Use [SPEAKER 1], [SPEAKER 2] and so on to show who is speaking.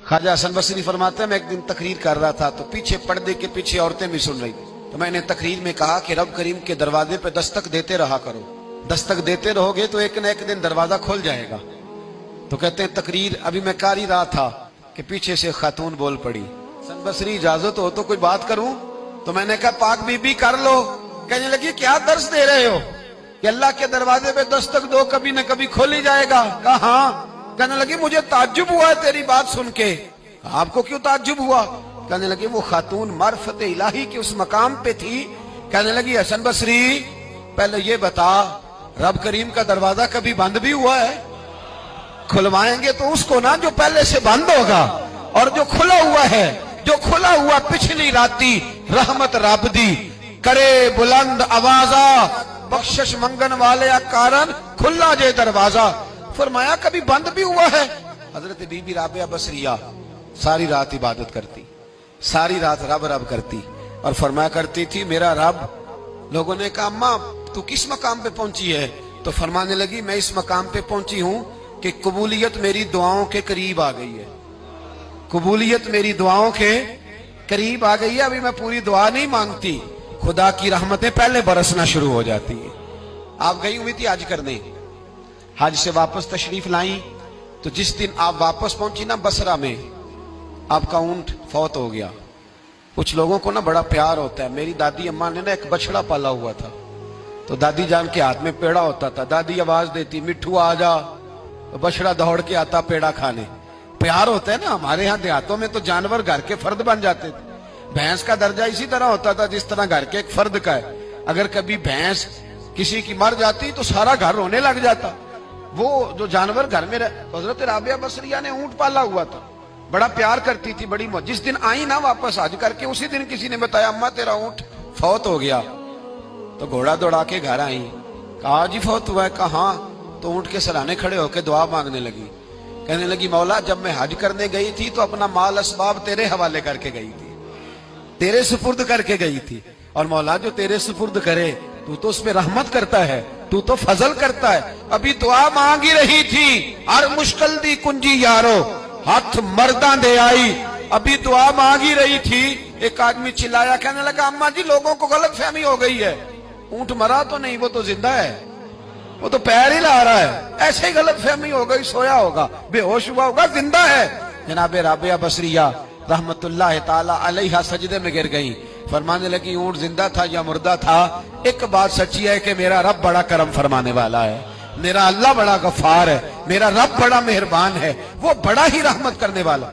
[SPEAKER 1] ख्वाजा हसन बसरी फरमाते हैं, मैं एक दिन तकरीर कर रहा था तो पीछे पर्दे के पीछे औरतें भी सुन रही थी। तो मैंने तकरीर में कहा कि रब करीम के दरवाजे पे दस्तक देते रहा करो, दस्तक देते रहोगे तो एक न एक दिन दरवाजा खुल जाएगा। तो कहते हैं तकरीर अभी मैं कर ही रहा था कि पीछे से खातून बोल पड़ी, हसन बसरी इजाजत हो तो कोई बात करूं? तो मैंने कहा पाक बीबी कर लो। कहने लगी क्या दर्श दे रहे हो कि अल्लाह के दरवाजे पे दस्तक दो कभी न कभी खोल ही जाएगा। कहा हाँ। कहने लगी मुझे ताज्जुब हुआ है तेरी बात सुन के। आपको क्यों ताज्जुब हुआ? कहने लगी वो खातून मार्फत इलाही के उस मकाम पे थी। कहने लगी हसन बसरी पहले ये बता रब करीम का दरवाजा कभी बंद भी हुआ है? खुलवाएंगे तो उसको ना जो पहले से बंद होगा, और जो खुला हुआ है, जो खुला हुआ पिछली राती रहमत रब दी करे बुलंद आवाजा बख्शिश मंगन वाले कारण खुला जे दरवाजा। फरमाया कभी बंद भी हुआ है? हजरत बीबी राबिया बसरिया सारी रात इबादत करती, सारी रात रब रब करती और फरमाया करती थी मेरा रब। लोगों ने कहा अम्मा तू किस मकाम पे पहुंची है? तो फरमाने लगी मैं इस मकाम पे पहुंची हूं कि कबूलियत मेरी दुआओं के करीब आ गई है, कबूलियत मेरी दुआओं के करीब आ गई है। अभी मैं पूरी दुआ नहीं मांगती, खुदा की रहमतें पहले बरसना शुरू हो जाती है। आप गई हुई थी हज करने, हज से वापस तशरीफ लाई तो जिस दिन आप वापस पहुंची ना बसरा में, आपका ऊंट फौत हो गया। कुछ लोगों को ना बड़ा प्यार होता है। मेरी दादी अम्मा ने ना एक बछड़ा पाला हुआ था, तो दादी जान के हाथ में पेड़ा होता था, दादी आवाज देती मिठू आ जा, तो बछड़ा दौड़ के आता पेड़ा खाने। प्यार होता है ना। हमारे यहाँ देहातों में तो जानवर घर के फर्द बन जाते थे। भैंस का दर्जा इसी तरह होता था जिस तरह घर के एक फर्द का है। अगर कभी भैंस किसी की मर जाती तो सारा घर रोने लग जाता। वो जो जानवर घर में हजरत राबिया बसरिया ने ऊंट पाला हुआ था, बड़ा प्यार करती थी, बड़ी जिस दिन आई ना वापस हज करके उसी दिन किसी ने बताया अम्मा तेरा ऊंट फौत हो गया। तो घोड़ा दौड़ा के घर आई, कहा जी फौत हुआ है? कहा। तो ऊंट के सराहने खड़े होकर दुआ मांगने लगी। कहने लगी मौला जब मैं हज करने गई थी तो अपना माल असबाब तेरे हवाले करके गई थी, तेरे सुपुर्द करके गई थी, और मौला जो तेरे सुपुर्द करे तू तो उसमें रहमत करता है, तू तो फजल करता है। अभी दुआ मांग ही रही थी, हर मुश्किल दी कुंजी यारो हाथ मर्दा दे आई। अभी दुआ मांग ही रही थी, एक आदमी चिल्लाया, कहने लगा अम्मा जी लोगों को गलत फहमी हो गई है, ऊंट मरा तो नहीं, वो तो जिंदा है, वो तो पैर ही ला रहा है। ऐसे ही गलत फहमी हो गई, सोया होगा, बेहोश हुआ होगा, जिंदा है। जनाब राबिया बसरिया रहमतुल्लाह ताला अलैहा सजदे में गिर गई, फरमाने लगी ऊंट जिंदा था या मुर्दा था, एक बात सच्ची है कि मेरा रब बड़ा करम फरमाने वाला है, मेरा अल्लाह बड़ा गफार है, मेरा रब बड़ा मेहरबान है, वो बड़ा ही रहमत करने वाला।